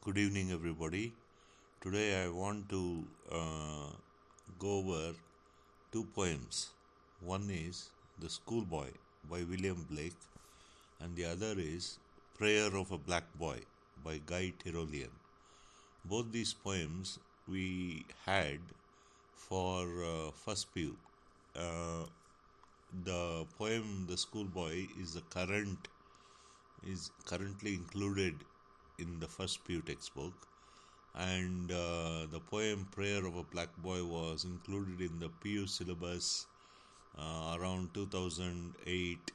Good evening, everybody. Today I want to go over two poems. One is The Schoolboy by William Blake, and the other is Prayer of a Black Boy by Guy Tirolien. Both these poems we had for first PU. Uh, the poem The Schoolboy is currently included in the first PU textbook, and the poem Prayer of a Black Boy was included in the PU syllabus around 2008,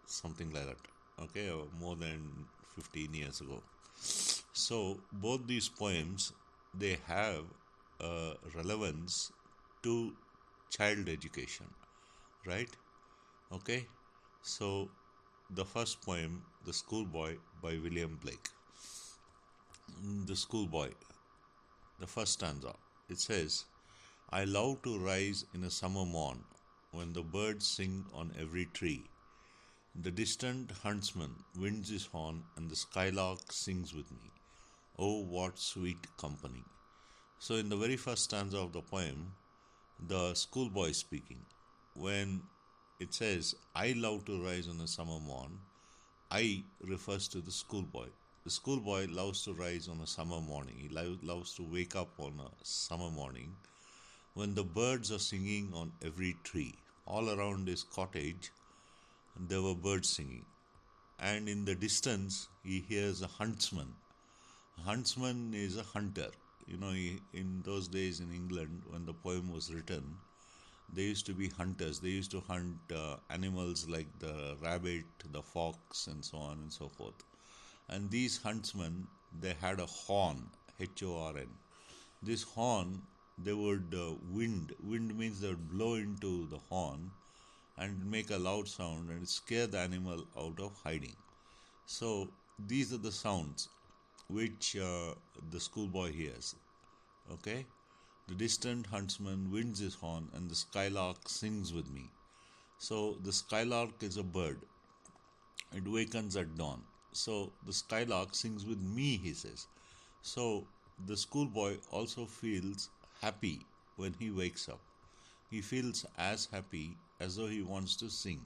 something like that, okay, or more than 15 years ago. So both these poems, they have relevance to child education, right? Okay, so the first poem, The Schoolboy by William Blake. The Schoolboy, the first stanza. It says, I love to rise in a summer morn when the birds sing on every tree. The distant huntsman winds his horn and the skylark sings with me. Oh, what sweet company. So, in the very first stanza of the poem, the schoolboy is speaking. When it says, I love to rise on a summer morn, I refers to the schoolboy. The schoolboy loves to rise on a summer morning. He loves to wake up on a summer morning when the birds are singing on every tree. All around his cottage, there were birds singing. And in the distance, he hears a huntsman. A huntsman is a hunter. In those days in England, when the poem was written, they used to be hunters. They used to hunt animals like the rabbit, the fox, and so on and so forth. And these huntsmen, they had a horn, Horn. This horn, they would wind means they would blow into the horn and make a loud sound and scare the animal out of hiding. So these are the sounds which the schoolboy hears. Okay, the distant huntsman winds his horn and the skylark sings with me. So the skylark is a bird. It wakens at dawn. So the skylark sings with me, he says. So the schoolboy also feels happy when he wakes up. He feels as happy as though he wants to sing.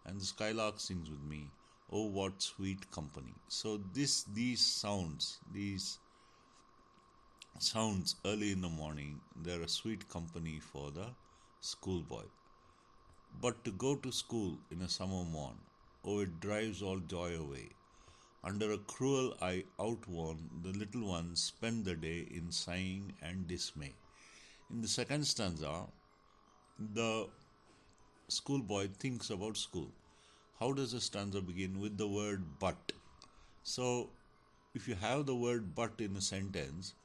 And the skylark sings with me. Oh, what sweet company. So these sounds early in the morning, they're a sweet company for the schoolboy. But to go to school in a summer morn, oh, it drives all joy away. Under a cruel eye outworn, the little ones spend the day in sighing and dismay. In the second stanza, the schoolboy thinks about school. How does the stanza begin? With the word but. So, if you have the word but in a sentence,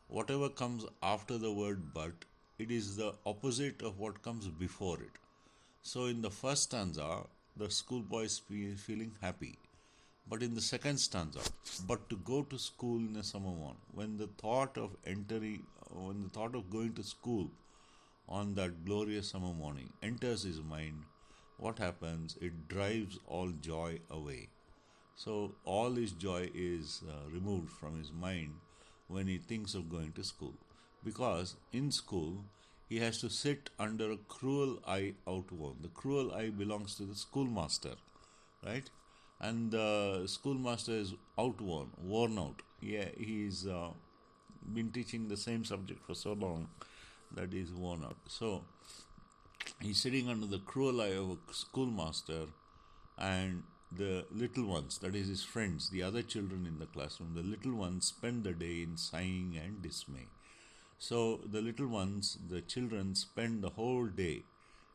whatever comes after the word but, it is the opposite of what comes before it. So, in the first stanza, the schoolboy is feeling happy. But in the second stanza, but to go to school in a summer morn, when the thought of going to school on that glorious summer morning enters his mind, what happens? It drives all joy away. So all his joy is removed from his mind when he thinks of going to school. Because in school, he has to sit under a cruel eye outworn. The cruel eye belongs to the schoolmaster, right? And the schoolmaster is outworn, worn out. Yeah, he's been teaching the same subject for so long that he's worn out. So he's sitting under the cruel eye of a schoolmaster, and the little ones, that is his friends, the other children in the classroom, the little ones spend the day in sighing and dismay. So the children spend the whole day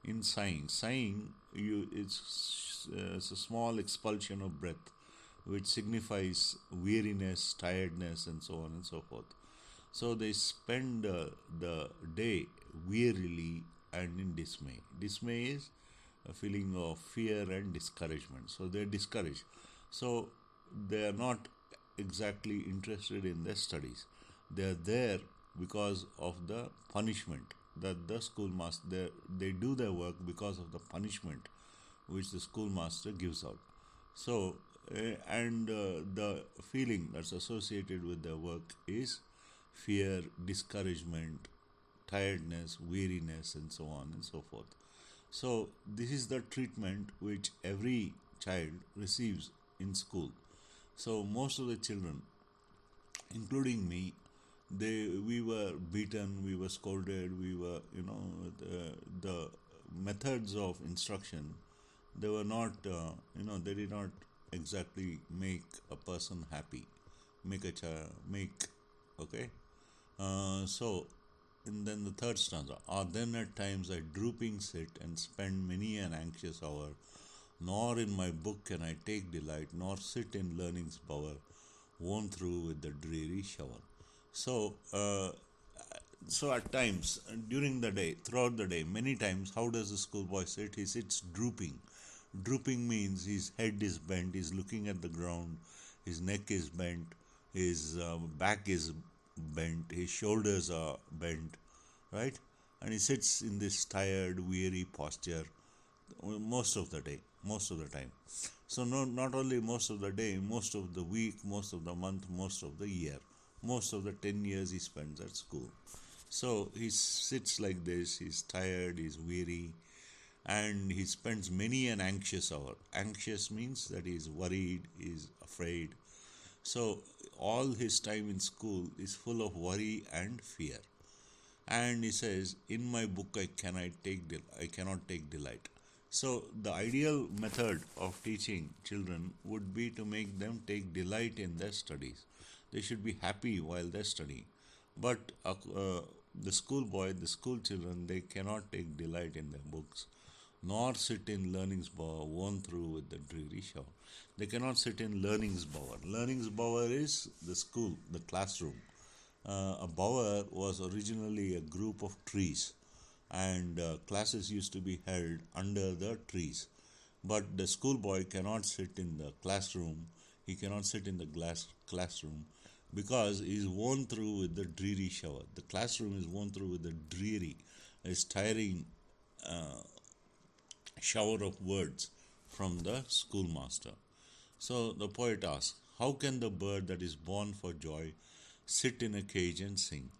in sighing. Sighing, it's a small expulsion of breath, which signifies weariness, tiredness, and so on and so forth. So they spend the day wearily and in dismay. Dismay is a feeling of fear and discouragement. So they're discouraged. So they are not exactly interested in their studies. They are there because of the punishment that the schoolmaster, they do their work because of the punishment which the schoolmaster gives out. So and the feeling that's associated with the work is fear, discouragement, tiredness, weariness, and so on and so forth. So, this is the treatment which every child receives in school. So, most of the children, including me, we were beaten, we were scolded, we were, the methods of instruction, they were not, they did not exactly make a person happy, make a child, okay. So, and then the third stanza, or then at times I drooping sit and spend many an anxious hour, nor in my book can I take delight, nor sit in learning's bower, worn through with the dreary shower. So, so at times during the day, throughout the day, many times, how does the schoolboy sit? He sits drooping. Drooping means his head is bent, he's looking at the ground, his neck is bent, his back is bent, his shoulders are bent, right? And he sits in this tired, weary posture most of the day, most of the time. So, no, not only most of the day, most of the week, most of the month, most of the year, most of the 10 years he spends at school. So, he sits like this, he's tired, he's weary, and he spends many an anxious hour. Anxious means that he is worried, he is afraid. So, all his time in school is full of worry and fear. And he says, in my book I cannot take delight. So the ideal method of teaching children would be to make them take delight in their studies. They should be happy while they're studying. But the schoolboy, the school children, they cannot take delight in their books, nor sit in learning's bower, worn through with the dreary shower. They cannot sit in learning's bower. Learning's bower is the school, the classroom. A bower was originally a group of trees, and classes used to be held under the trees. But the schoolboy cannot sit in the classroom, he cannot sit in the classroom because he is worn through with the dreary shower. The classroom is worn through with the dreary, is tiring shower of words from the schoolmaster. So the poet asks, how can the bird that is born for joy sit in a cage and sing?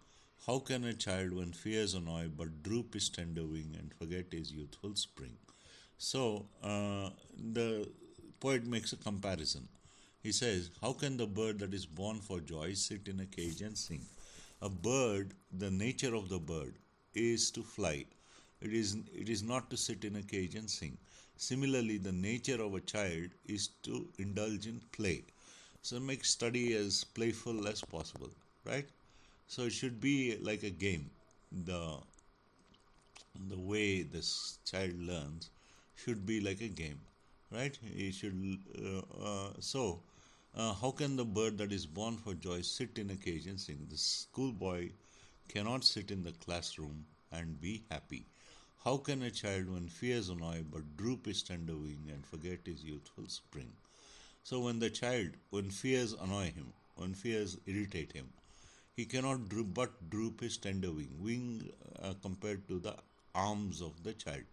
How can a child, when fears annoy, but droop his tender wing and forget his youthful spring? So the poet makes a comparison. He says, how can the bird that is born for joy sit in a cage and sing? A bird, the nature of the bird is to fly. It is not to sit in a cage and sing. Similarly, the nature of a child is to indulge in play. So make study as playful as possible, right? So it should be like a game. The way this child learns should be like a game, right? He should. How can the bird that is born for joy sit in a cage and sing? The schoolboy cannot sit in the classroom and be happy. How can a child, when fears annoy, but droop his tender wing and forget his youthful spring? So when fears annoy him, when fears irritate him, he cannot droop his tender wing. Wing compared to the arms of the child.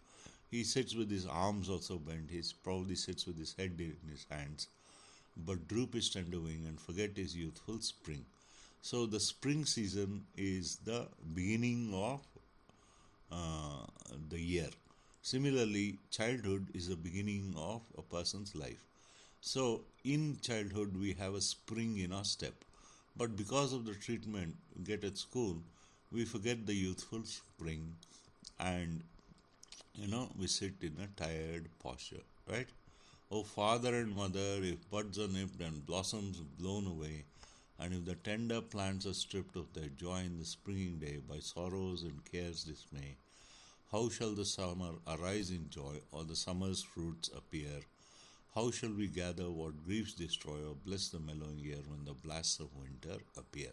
He sits with his arms also bent. He probably sits with his head in his hands, but droop his tender wing and forget his youthful spring. So the spring season is the beginning of the year. Similarly, childhood is the beginning of a person's life. So, in childhood, we have a spring in our step. But because of the treatment we get at school, we forget the youthful spring and we sit in a tired posture, right? Oh, father and mother, if buds are nipped and blossoms blown away, and if the tender plants are stripped of their joy in the springing day by sorrows and cares dismay, how shall the summer arise in joy, or the summer's fruits appear? How shall we gather what griefs destroy, or bless the mellowing year when the blasts of winter appear?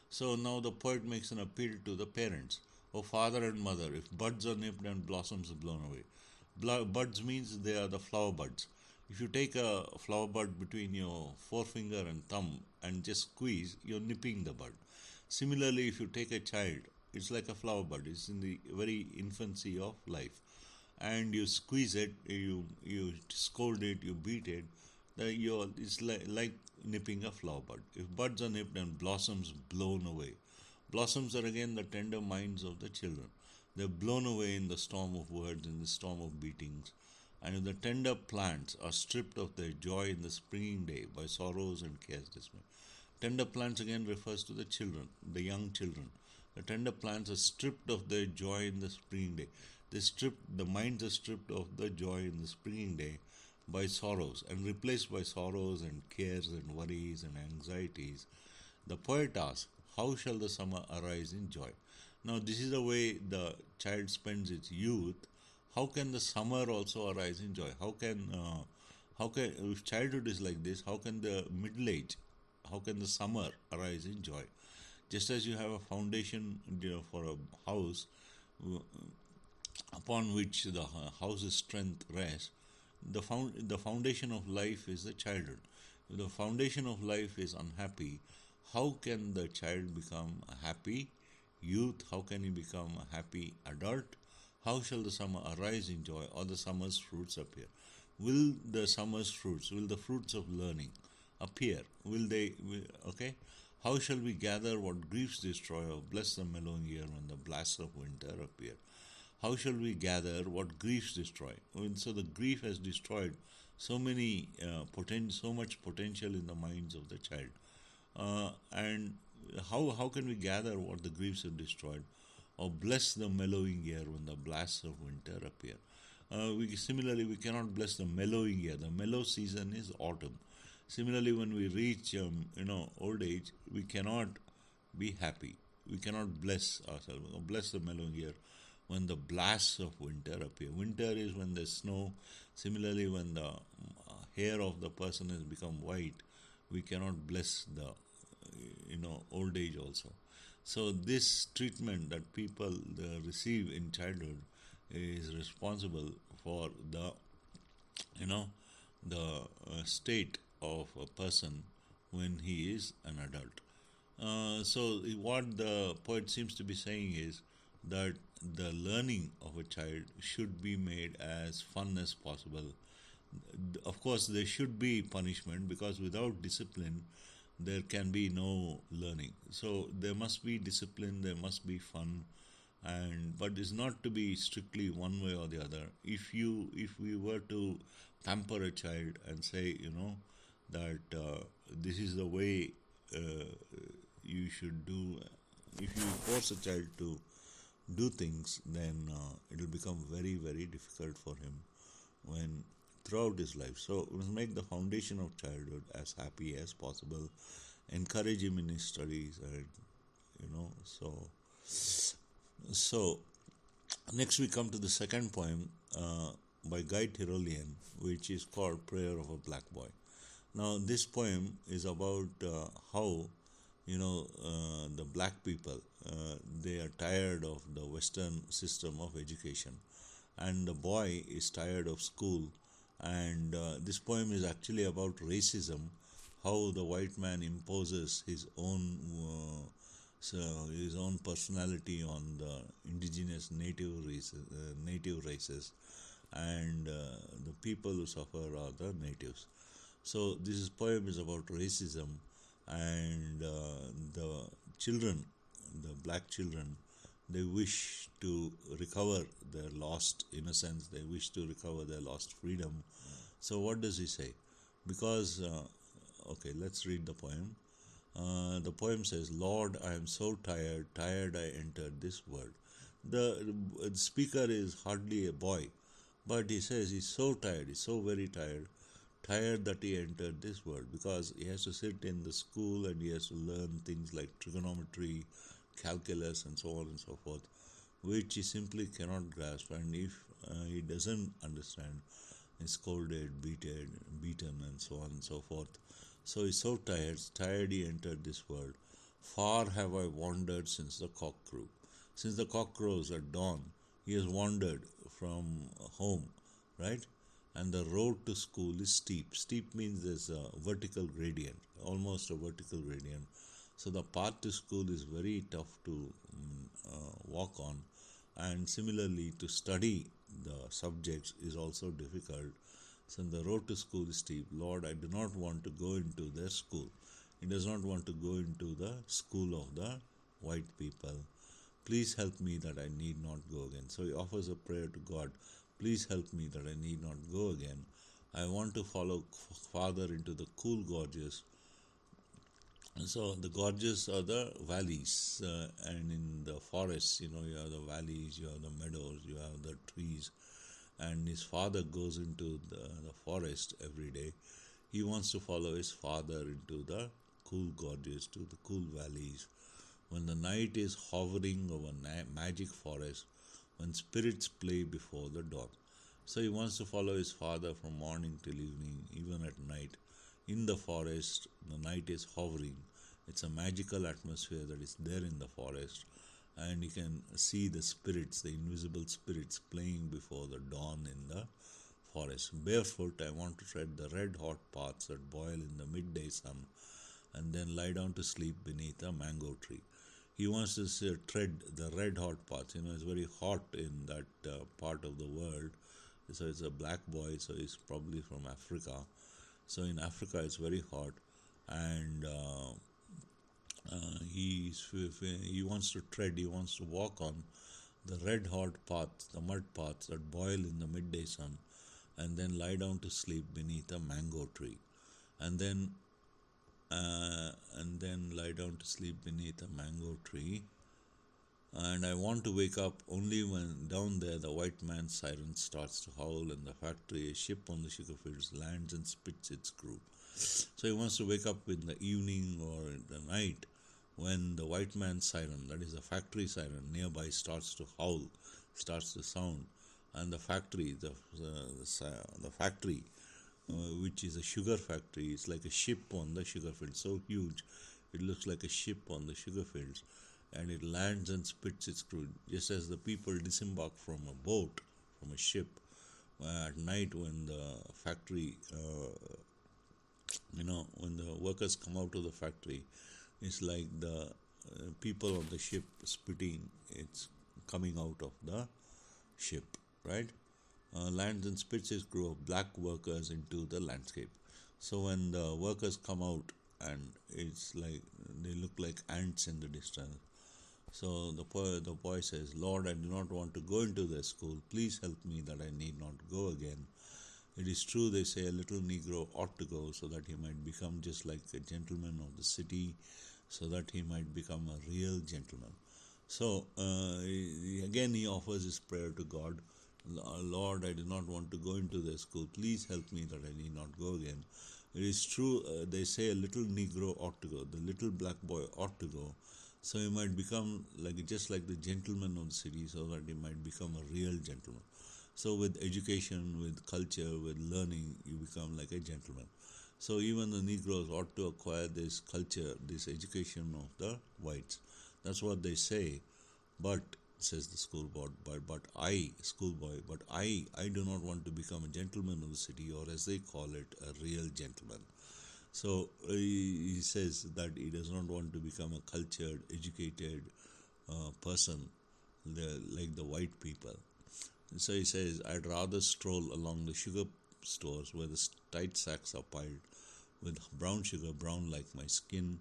So now the poet makes an appeal to the parents. O father and mother, if buds are nipped and blossoms are blown away. Buds means they are the flower buds. If you take a flower bud between your forefinger and thumb and just squeeze, you're nipping the bud. Similarly, if you take a child, it's like a flower bud. It's in the very infancy of life. And you squeeze it, you scold it, you beat it, It's like nipping a flower bud. If buds are nipped and blossoms blown away, blossoms are again the tender minds of the children. They're blown away in the storm of words, in the storm of beatings. And if the tender plants are stripped of their joy in the springing day by sorrows and cares dismay. Tender plants again refers to the children, the young children. The tender plants are stripped of their joy in the springing day. The minds are stripped of the joy in the springing day by sorrows and replaced by sorrows and cares and worries and anxieties. The poet asks, how shall the summer arise in joy? Now, this is the way the child spends its youth. How can the summer also arise in joy? If childhood is like this, how can the middle age, how can the summer arise in joy? Just as you have a foundation, for a house, upon which the house's strength rests, the foundation of life is the childhood. If the foundation of life is unhappy, how can the child become a happy youth? How can he become a happy adult? How shall the summer arise in joy, or the summer's fruits appear? Will the summer's fruits, will the fruits of learning appear? Okay? How shall we gather what griefs destroy, or bless the mellowing year when the blasts of winter appear? How shall we gather what griefs destroy? So the grief has destroyed so much potential in the minds of the child. And how can we gather what the griefs have destroyed, or bless the mellowing year when the blasts of winter appear? We cannot bless the mellowing year. The mellow season is autumn. Similarly, when we reach old age, we cannot be happy. We cannot bless ourselves, or bless the mellowing year when the blasts of winter appear. Winter is when there's snow. Similarly, when the hair of the person has become white, we cannot bless the old age also. So this treatment that people receive in childhood is responsible for the state of a person when he is an adult. So what the poet seems to be saying is that the learning of a child should be made as fun as possible. Of course, there should be punishment, because without discipline, there can be no learning. So there must be discipline, there must be fun, but it's not to be strictly one way or the other. If we were to pamper a child and say, that this is the way you should do, if you force a child to do things, then it will become very, very difficult for him when throughout his life. So we must make the foundation of childhood as happy as possible, encourage him in his studies, and so next we come to the second poem by Tirolien, which is called Prayer of a Black Boy. Now this poem is about how the black people, they are tired of the Western system of education, and the boy is tired of school. And this poem is actually about racism, how the white man imposes his own personality on the indigenous native races, and the people who suffer are the natives. So this poem is about racism, and the black children, they wish to recover their lost innocence, they wish to recover their lost freedom. So what does he say? Because, let's read the poem. The poem says, Lord, I am so tired, tired I entered this world. The speaker is hardly a boy, but he says he's so tired, he's so very tired that he entered this world, because he has to sit in the school and he has to learn things like trigonometry, calculus, and so on and so forth, which he simply cannot grasp. And if he doesn't understand, he's scolded, beaten, and so on and so forth. So he's so tired he entered this world. Far have I wandered since the cock crew. Since the cock crows at dawn, he has wandered from home, right? And the road to school is steep. Steep means there's a vertical gradient, almost a vertical gradient. So the path to school is very tough to walk on. And similarly, to study the subjects is also difficult. Since the road to school is steep, Lord, I do not want to go into their school. He does not want to go into the school of the white people. Please help me that I need not go again. So he offers a prayer to God. Please help me that I need not go again. I want to follow Father into the cool gorges. So the gorges are the valleys, and in the forests, you have the valleys, you have the meadows, you have the trees. And his father goes into the forest every day. He wants to follow his father into the cool gorges, to the cool valleys. When the night is hovering over magic forest, when spirits play before the dawn. So he wants to follow his father from morning till evening, even at night. In the forest, the night is hovering. It's a magical atmosphere that is there in the forest, and you can see the spirits, the invisible spirits, playing before the dawn in the forest. Barefoot, I want to tread the red hot paths that boil in the midday sun, and then lie down to sleep beneath a mango tree. He wants to tread the red hot paths. It's very hot in that part of the world. So it's a black boy, so he's probably from Africa. So in Africa, it's very hot, and he wants to tread, he wants to walk on the red hot paths, the mud paths that boil in the midday sun, and then lie down to sleep beneath a mango tree, and then lie down to sleep beneath a mango tree. And I want to wake up only when down there the white man's siren starts to howl in the factory. A ship on the sugar fields lands and spits its crew. So he wants to wake up in the evening or in the night when the white man's siren, that is the factory siren nearby, starts to howl, starts to sound, and the factory, the factory, which is a sugar factory, is like a ship on the sugar fields, so huge, it looks like a ship on the sugar fields, and it lands and spits its crew, just as the people disembark from a boat, from a ship, at night when the factory, when the workers come out of the factory. It's like the people on the ship spitting, it's coming out of the ship, right? Lands and spits its crew of black workers into the landscape. So when the workers come out, and it's like they look like ants in the distance. So the boy says, Lord, I do not want to go into their school. Please help me that I need not go again. It is true, they say, a little Negro ought to go so that he might become just like a gentleman of the city, so that he might become a real gentleman. So again he offers his prayer to God. Lord, I do not want to go into their school. Please help me that I need not go again. It is true, they say a little Negro ought to go. The little black boy ought to go. So he might become just like the gentleman of the city, so that he might become a real gentleman. So with education, with culture, with learning, you become like a gentleman. So even the Negroes ought to acquire this culture, this education of the whites. That's what they say. But, says the schoolboy, but I do not want to become a gentleman of the city, or as they call it, a real gentleman. So he says that he does not want to become a cultured, educated person like the white people. And so he says, I'd rather stroll along the sugar stores where the tight sacks are piled with brown sugar, brown like my skin.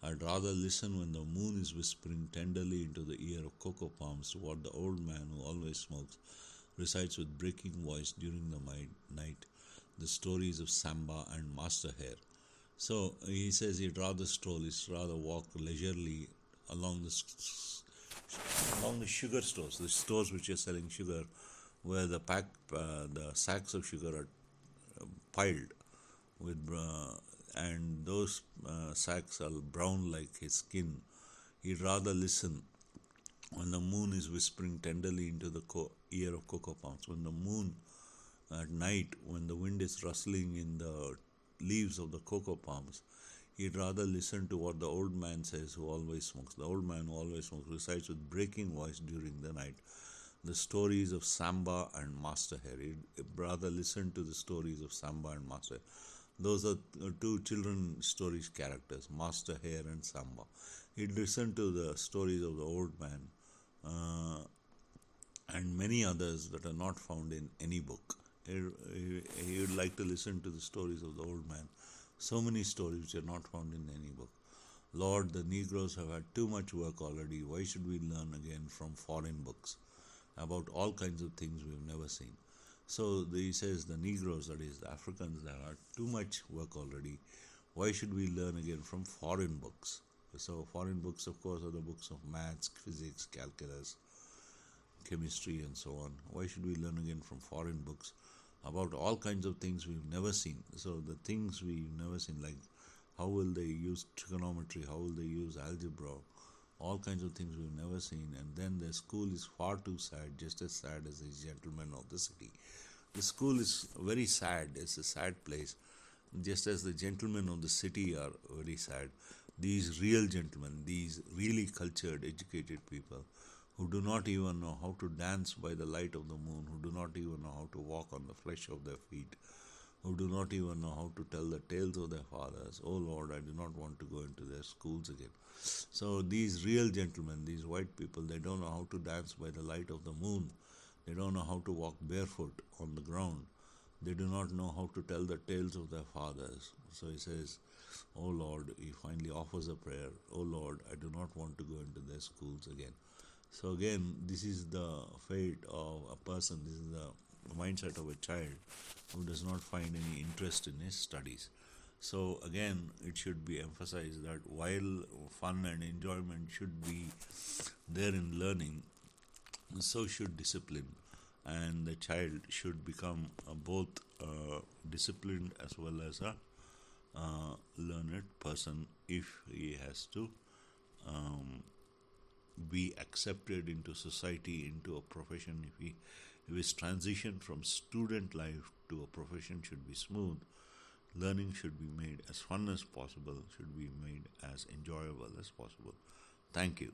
I'd rather listen when the moon is whispering tenderly into the ear of cocoa palms to what the old man who always smokes recites with breaking voice during the night, the stories of Samba and Master Hair. So he says he'd rather stroll, he'd rather walk leisurely along the sugar stores, the stores which are selling sugar, where the sacks of sugar are piled with, and those sacks are brown like his skin. He'd rather listen when the moon is whispering tenderly into the ear of cocoa palms. When the moon at night, when the wind is rustling in the leaves of the cocoa palms, he'd rather listen to what the old man says who always smokes. The old man who always smokes recites with breaking voice during the night the stories of Samba and Master Hair. He'd rather listen to the stories of Samba and Master Hair. Those are two children stories characters, Master Hair and Samba. He'd listen to the stories of the old man and many others that are not found in any book. He would like to listen to the stories of the old man. So many stories which are not found in any book. Lord, the Negroes have had too much work already. Why should we learn again from foreign books about all kinds of things we've never seen? So he says the Negroes, that is the Africans, they have had too much work already. Why should we learn again from foreign books? So foreign books, of course, are the books of maths, physics, calculus, chemistry, and so on. Why should we learn again from foreign books about all kinds of things we've never seen? So the things we've never seen, like how will they use trigonometry, how will they use algebra, all kinds of things we've never seen. And then the school is far too sad, just as sad as these gentlemen of the city. The school is very sad, it's a sad place, just as the gentlemen of the city are very sad. These real gentlemen, these really cultured, educated people who do not even know how to dance by the light of the moon, who do not even know how to walk on the flesh of their feet, who do not even know how to tell the tales of their fathers. Oh Lord, I do not want to go into their schools again. So these real gentlemen, these white people, they don't know how to dance by the light of the moon. They don't know how to walk barefoot on the ground. They do not know how to tell the tales of their fathers. So he says, Oh Lord, he finally offers a prayer. Oh Lord, I do not want to go into their schools again. So again, this is the fate of a person, this is the mindset of a child who does not find any interest in his studies. So again, it should be emphasized that while fun and enjoyment should be there in learning, so should discipline, and the child should become both disciplined as well as a learned person if he has to um, be accepted into society, into a profession. If his transition from student life to a profession should be smooth, learning should be made as fun as possible, should be made as enjoyable as possible. Thank you.